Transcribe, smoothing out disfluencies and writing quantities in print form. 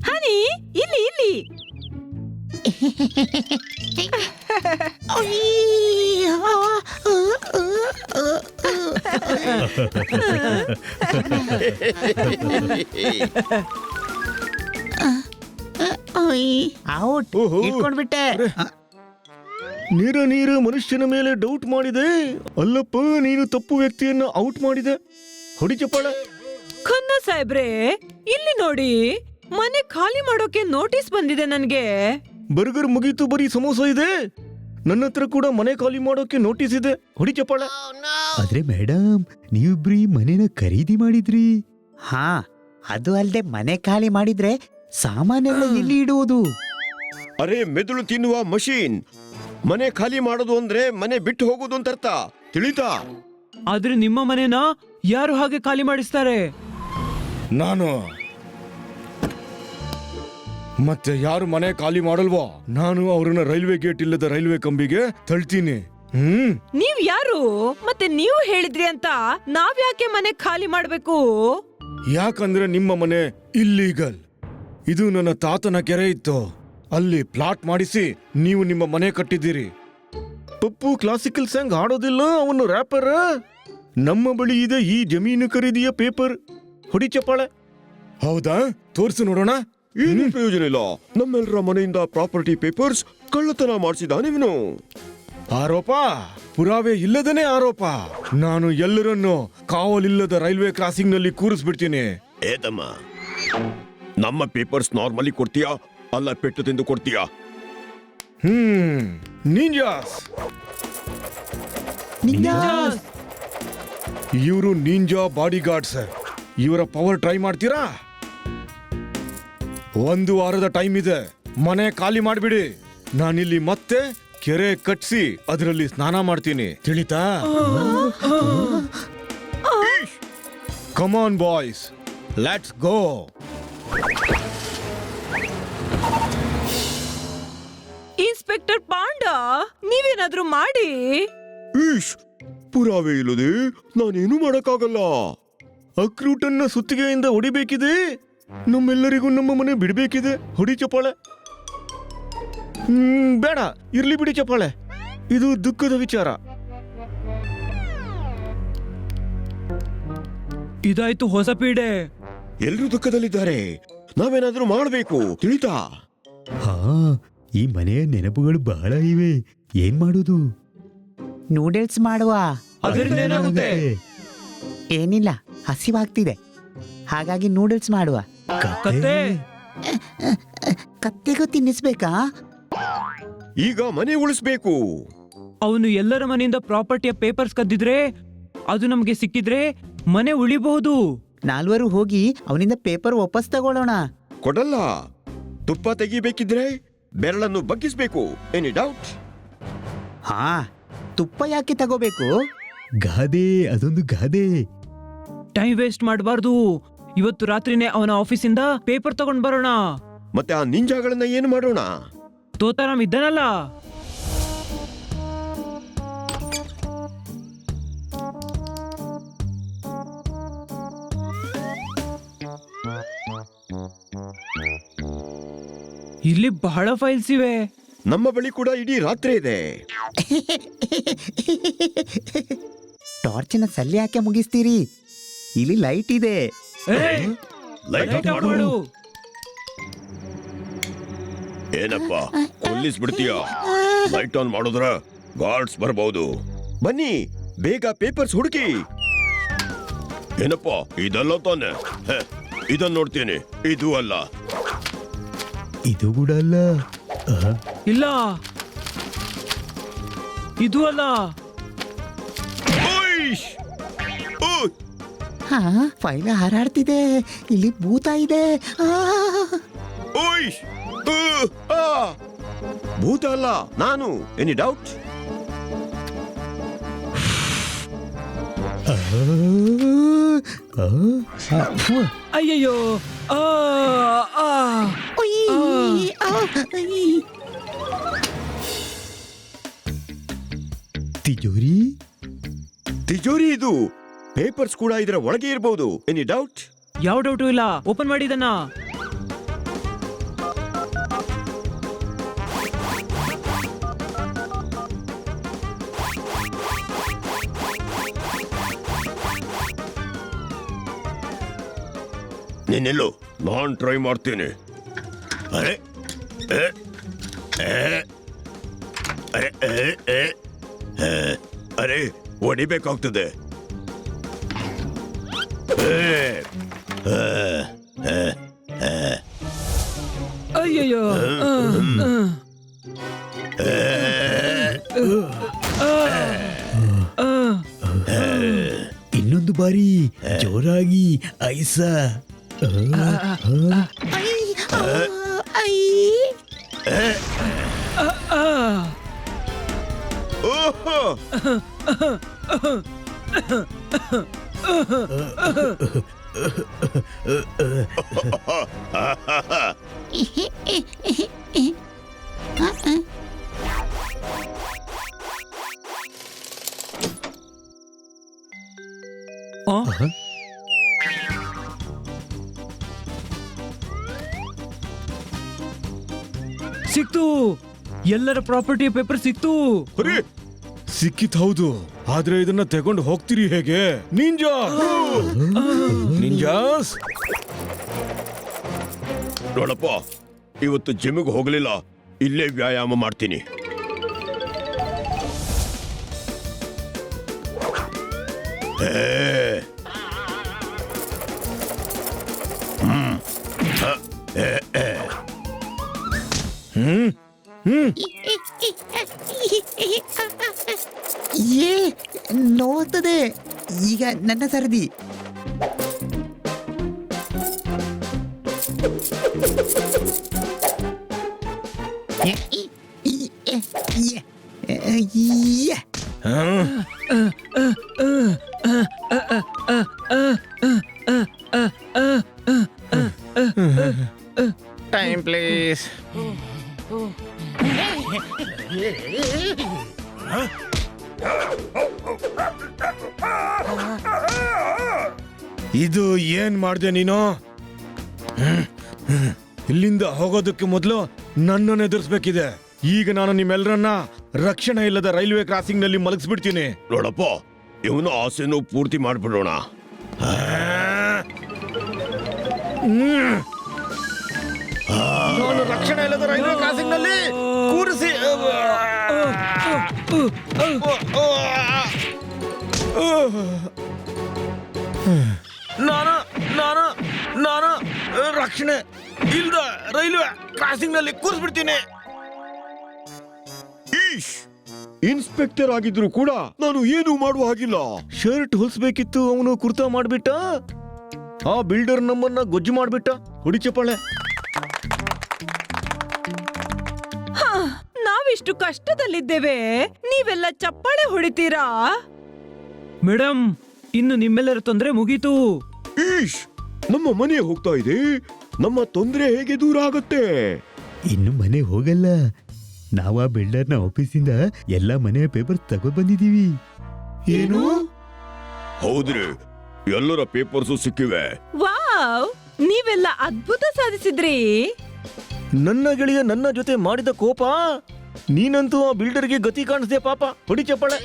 ಹನಿ ಇಲ್ಲಿ ಇಲ್ಲಿ ಔಟ್ ಇಟ್ಕೊಂಡ್ಬಿಟ್ಟೆ. ನೀರು ಮನುಷ್ಯನ ಮೇಲೆ ಡೌಟ್ ಮಾಡಿದೆ. ಅಲ್ಲಪ್ಪ, ನೀನು ತಪ್ಪು ವ್ಯಕ್ತಿಯನ್ನ ಔಟ್ ಮಾಡಿದೆ. ಹೊಡಿ ಚಪ್ಪಾಳೆ. ಖನ್ನ ಸಾಹೇಬ್ರೆ, ಇಲ್ಲಿ ನೋಡಿ, ಮನೆ ಖಾಲಿ ಮಾಡೋಕೆ ನೋಟಿಸ್ ಬಂದಿದೆ ನನ್ಗೆ. ಬರ್ಗರ್ ಮುಗೀತು, ಬರೀ ಸಮೋಸ ಇದೆ. ನನ್ನ ಹತ್ರ ಕೂಡ ಮನೆ ಖಾಲಿ ಮಾಡೋಕೆ ನೋಟಿಸ್ ಇದೆ. ಹೊಡಿ ಚಪ್ಪಾಳೆ. ಆದ್ರೆ ಮೇಡಮ್, ನೀವಿಬ್ರಿ ಮನೆನ ಖರೀದಿ ಮಾಡಿದ್ರಿ. ಹಾ, ಅದು ಅಲ್ದೆ ಮನೆ ಖಾಲಿ ಮಾಡಿದ್ರೆ ಸಾಮಾನೆಲ್ಲ ಎಲ್ಲಿ ಇಡುವುದು? ಅರೆ ಮೆದುಳು ತಿನ್ನುವ ಮಷೀನ್. ಮನೆ ಖಾಲಿ ಮಾಡೋದು ಅಂದ್ರೆ ಮನೆ ಬಿಟ್ಟು ಹೋಗೋದು ಅಂತ ಅರ್ಥ, ತಿಳಿತಾ? ಆದ್ರೆ ನಿಮ್ಮ ಮನೆನ ಯಾರು ಹಾಗೆ ಖಾಲಿ ಮಾಡಿಸ್ತಾರೆ? ನಾನು ಮತ್ತೆ ಯಾರು ಮನೆ ಖಾಲಿ ಮಾಡಲ್ವೋ, ನಾನು ಅವ್ರನ್ನ ರೈಲ್ವೆ ಗೇಟ್ ಇಲ್ಲದ ರೈಲ್ವೆ ಕಂಬಿಗೆ ತಳ್ತೀನಿ. ನೀವ್ ಯಾರು? ಮತ್ತೆ ನೀವು ಹೇಳಿದ್ರಿ ಅಂತ ನಾವ್ ಯಾಕೆ ಮನೆ ಖಾಲಿ ಮಾಡ್ಬೇಕು? ಯಾಕಂದ್ರೆ ನಿಮ್ಮ ಮನೆ ಇಲ್ಲೀಗಲ್. ಇದು ನನ್ನ ತಾತನ ಕೆರೆ ಇತ್ತು, ಅಲ್ಲಿ ಪ್ಲಾಟ್ ಮಾಡಿಸಿ ನೀವು ನಿಮ್ಮ ಮನೆ ಕಟ್ಟಿದ್ದೀರಿ. ಪಪ್ಪು ಕ್ಲಾಸಿಕಲ್ ಸಾಂಗ್ ಹಾಡೋದಿಲ್ಲ, ಅವನು ರ್ಯಾಪರ್. ನಮ್ಮ ಬಳಿ ಇದೆ ಈ ಜಮೀನು ಖರೀದಿಯ ಪೇಪರ್. ಹೊಡಿ ಚಪ್ಪಾಳೆ. ಹೌದಾ, ತೋರ್ಸು ನೋಡೋಣ. ಏನು ಪ್ರಯೋಜನ ಇಲ್ಲ. ನಮ್ಮೆಲ್ಲರ ಮನೆಯಿಂದ ಪ್ರಾಪರ್ಟಿ ಪೇಪರ್ಸ್ ಕಳ್ಳತನ ಮಾಡಿಸಿದಾನಿವನು. ಆರೋಪ ಪುರಾವೆ ಇಲ್ಲದನೇ ಆರೋಪ. ನಾನು ಎಲ್ಲರನ್ನು ಕಾವಲಿಲ್ಲದ ರೈಲ್ವೆ ಕ್ರಾಸಿಂಗ್ ನಲ್ಲಿ ಕೂರಿಸ್ಬಿಡ್ತೀನಿ. ಏತಮ್ಮ, ನಮ್ಮ ಪೇಪರ್ಸ್ ನಾರ್ಮಲಿ ಕೊಡ್ತೀಯಾ ಅಲ್ಲ ಪೆಟ್ಟು ತಿಂದು ಕೊಡ್ತೀಯಾ? ನಿಂಜಾಸ್. ಇವರು ನಿಂಜಾ ಬಾಡಿ ಗಾರ್ಡ್ಸ್. ಇವರ ಪವರ್ ಟ್ರೈ ಮಾಡ್ತೀರಾ? 1 ವಾರದ ಟೈಮ್ ಇದೆ. ಮನೆ ಖಾಲಿ ಮಾಡ್ಬಿಡಿ. ನಾನಿಲ್ಲಿ ಮತ್ತೆ ಕೆರೆ ಕಟ್ಸಿ ಅದರಲ್ಲಿ ಸ್ನಾನ ಮಾಡ್ತೀನಿ, ತಿಳಿತಾ? Come on boys, let's go. Inspector Panda, ನೀವೇನಾದ್ರೂ ಮಾಡಿ. ಪುರಾವೆ ಇಲ್ಲದೆ ನಾನೇನು ಮಾಡಕ್ಕಾಗಲ್ಲ. ಅಕ್ರೂಟನ್ನ ಸುತ್ತಿಗೆಯಿಂದ ಹೊಡಿಬೇಕಿದೆ. ನಮ್ಮೆಲ್ಲರಿಗೂ ನಮ್ಮ ಮನೆ ಬಿಡಬೇಕಿದೆ. ಹೊಡಿ ಚಪ್ಪಾಳೆ. ಬೇಡ, ಇರ್ಲಿ ಬಿಡಿ ಚಪ್ಪಾಳೆ. ಇದು ದುಃಖದ ವಿಚಾರ. ಇದಾಯ್ತು ಹೊಸ ಪೀಡೆ. ಎಲ್ರೂ ದುಃಖದಲ್ಲಿದ್ದಾರೆ. ನಾವೇನಾದ್ರೂ ಮಾಡಬೇಕು, ತಿಳಿತಾ? ಹಾ, ಈ ಮನೆಯ ನೆನಪುಗಳು ಬಹಳ ಇವೆ. ಏನ್ ಮಾಡೋದು? ನೂಡಲ್ಸ್ ಮಾಡುವ. ಅದರಿಂದ ಏನಾಗುತ್ತೆ? ಏನಿಲ್ಲ, ಹಸಿವಾಗ್ತಿದೆ, ಹಾಗಾಗಿ ನೂಡಲ್ಸ್ ಮಾಡುವ. ಕತ್ತೆ ಕತ್ತೆಗೂ ತಿನ್ನಿಸ್ಬೇಕಾ? ಈಗ ಮನೆ ಉಳಿಸ್ಬೇಕು. ಅವನು ಎಲ್ಲರ ಮನೆಯಿಂದ ಪ್ರಾಪರ್ಟಿಯ ಪೇಪರ್ಸ್ ಕದ್ದಿದ್ರೆ, ಅದು ನಮ್ಗೆ ಸಿಕ್ಕಿದ್ರೆ ಮನೆ ಉಳಿಬಹುದು. ನಾಲ್ವರು ಹೋಗಿ ಅವನಿಂದ ಪೇಪರ್ ವಾಪಸ್ ತಗೊಳ್ಳೋಣ. ಕೊಡಲ್ಲ. ತುಪ್ಪ ತೆಗಿಬೇಕಿದ್ರೆ ಬೆರಳನ್ನು ಬಗ್ಗಿಸ್ಬೇಕು. Any doubt? ಹಾ, ತುಪ್ಪ ಯಾಕೆ ತಗೋಬೇಕು? ಗಾದೆ, ಅದೊಂದು ಗಾದೆ. ಟೈಮ್ ವೇಸ್ಟ್ ಮಾಡಬಾರ್ದು. ಇವತ್ತು ರಾತ್ರಿನೇ ಅವನ ಆಫೀಸಿಂದ ಪೇಪರ್ ತಗೊಂಡ್ ಬರೋಣ. ಮತ್ತೆ ಆ ನಿಂಜಾಗಳನ್ನ ಏನು ಮಾಡೋಣ? ತೋತಾರಾಮ್ ಇದ್ದಾನಲ್ಲ, ಇಲ್ಲಿ ಬಹಳ ಫೈಲ್ಸ್ ಇವೆ. ನಮ್ಮ ಬಳಿ ಕೂಡ ಇಡೀ ರಾತ್ರಿ ಇದೆ. ಟಾರ್ಚಿನ ಸಲ್ಲಿ ಯಾಕೆ ಮುಗಿಸ್ತೀರಿ? ಇಲ್ಲಿ ಲೈಟ್ ಇದೆ. ಲೈಟ್ ಆಫ್ ಮಾಡು. ಏನಪ್ಪ, ಕೊಲ್ಲಿಸ್ಬಿಡ್ತೀಯ? ಲೈಟ್ ಆನ್ ಮಾಡಿದ್ರ ಗಾರ್ಡ್ಸ್ ಬರಬಹುದು. ಬನ್ನಿ, ಬೇಗ ಪೇಪರ್ಸ್ ಹುಡುಕಿ. ಏನಪ್ಪ, ಇದಲ್ಲ ತಾನೆ? ಇದನ್ನ ನೋಡ್ತೀನಿ. ಇದು ಅಲ್ಲ. ಇದು ಕೂಡ ಅಲ್ಲ. ಇಲ್ಲ, ಇದು ಅಲ್ಲ. ಹಾ, ಫೈಲ್ ಹಾರಾಡ್ತಿದೆ. ಇಲ್ಲಿ ಭೂತ ಇದೆ. ಭೂತ ಅಲ್ಲ, ನಾನು. Any doubt? ಅಯ್ಯಯ್ಯೋ, ತಿಜೋರಿ ತಿಜೋರಿ ಇದು ಪೇಪರ್ಸ್ ಕೂಡ ಇದರ ಒಳಗೆ ಇರಬಹುದು. Any doubt? ಯಾವ ಡೌಟು ಇಲ್ಲ, ಓಪನ್ ಮಾಡಿದನ. ನೀನೆಲ್ಲೋ, ನಾನ್ ಟ್ರೈ ಮಾಡ್ತೀನಿ. ಅರೆ ಎ, ಎ, ಅರೆ ಎ, ಎ, ಎ, ಅರೆ ಹೊಡಿಬೇಕಾಗ್ತದೆ. ಅಯ್ಯಯ್ಯೋ. ಇನ್ನೊಂದು ಬಾರಿ ಜೋರಾಗಿ ಐಸ. ಓಹೋ, ಆ? ಸಿಕ್ತು, ಎಲ್ಲರ ಪ್ರಾಪರ್ಟಿಯ ಪೇಪರ್ ಸಿಕ್ತು. ಅರೆ ಸಿಕ್ಕಿತ್ ಹೌದು, ಆದ್ರೆ ಇದನ್ನ ತಗೊಂಡು ಹೋಗ್ತೀರಿ ಹೇಗೆ? ನಿಂಜಾ ನಿಂಜಾಸ್, ನೋಡಪ್ಪ, ಇವತ್ತು ಜಿಮ್ಗೆ ಹೋಗ್ಲಿಲ್ಲ, ಇಲ್ಲೇ ವ್ಯಾಯಾಮ ಮಾಡ್ತೀನಿ. ಏ ನೋವುತ್ತದೆ. ಈಗ ನನ್ನ ಸರದಿ. Time please. ಇದು ಏನ್ ಮಾಡ್ದೆ ನೀನು? ಇಲ್ಲಿಂದ ಹೋಗೋದಕ್ಕೆ ಮೊದಲು ನನ್ನನ್ನು ಎದುರಿಸ್ಬೇಕಿದೆ. ಈಗ ನಾನು ನಿಮ್ಮೆಲ್ಲರನ್ನ ರಕ್ಷಣೆ ಇಲ್ಲದ ರೈಲ್ವೆ ಕ್ರಾಸಿಂಗ್ ನಲ್ಲಿ ಮಲಗಿಸ್ಬಿಡ್ತೀನಿ. ನೋಡಪ್ಪ, ಇವನು ಆಸೆನೂ ಪೂರ್ತಿ ಮಾಡ್ಬಿಡೋಣ. ನಾನು ರಕ್ಷಣೆ ಇಲ್ಲದ ರೈಲ್ವೆ ಕ್ರಾಸಿಂಗ್ ನಲ್ಲಿ ಕೂರಿಸಿ ನಾನು ನಾನು ನಾನು ರಕ್ಷಣೆ ಇಲ್ಲದ ರೈಲ್ವೆ ಕ್ರಾಸಿಂಗ್ ನಲ್ಲಿ ಕೂರಿಸ್ಬಿಡ್ತೀನಿ. ಈಶ್, ಇನ್ಸ್ಪೆಕ್ಟರ್ ಆಗಿದ್ರು ಕೂಡ ನಾನು ಏನು ಮಾಡುವ ಹಾಗಿಲ್ಲ. ಶರ್ಟ್ ಹೊಲಿಸ್ಬೇಕಿತ್ತು, ಅವನು ಕುರ್ತಾ ಮಾಡ್ಬಿಟ್ಟ. ಆ ಬಿಲ್ಡರ್ ನಮ್ಮನ್ನ ಗೊಜ್ಜು ಮಾಡ್ಬಿಟ್ಟ. ಹೊಡಿ ಚಪ್ಪಾಳೆ. ನಾವಿಷ್ಟು ಕಷ್ಟದಲ್ಲಿದ್ದೇವೆ, ನೀವೆಲ್ಲ ಚಪ್ಪಾಳೆ ಹೊಡಿತೀರಾ? ಮೇಡಮ್, ಇನ್ನು ನಿಮ್ಮೆಲ್ಲರ ತೊಂದರೆ ಮುಗೀತು. ಈಶ್, ನಮ್ಮ ಮನೆ ಹೋಗ್ತಾ ಇದೆ, ನಮ್ಮ ತೊಂದರೆ ಹೇಗೆ ದೂರ ಆಗುತ್ತೆ? ಇನ್ನು ಮನೆ ಹೋಗಲ್ಲ. ನಾವು ಆ ಬಿಲ್ಡರ್ನ ಆಫೀಸಿಂದ ಎಲ್ಲ ಮನೆಯ ಪೇಪರ್ ತಗೊಂಡ್ ಬಂದಿದೀವಿ. ಏನು? ಹೌದ್ರಿ, ಎಲ್ಲರ ಪೇಪರ್ಸು ಸಿಕ್ಕಿವೆ. ವಾವ್, ನೀವೆಲ್ಲ ಅದ್ಭುತ ಸಾಧಿಸಿದ್ರಿ. ನನ್ನ ಗೆಳೆಯ ನನ್ನ ಜೊತೆ ಮಾಡಿದ ಕೋಪ, ನೀನಂತೂ ಆ ಬಿಲ್ಡರ್ಗೆ ಗತಿ ಕಾಣಿಸ್ದೆ ಪಾಪ. ಹೊಡಿ ಚಪ್ಪಾಳೆ.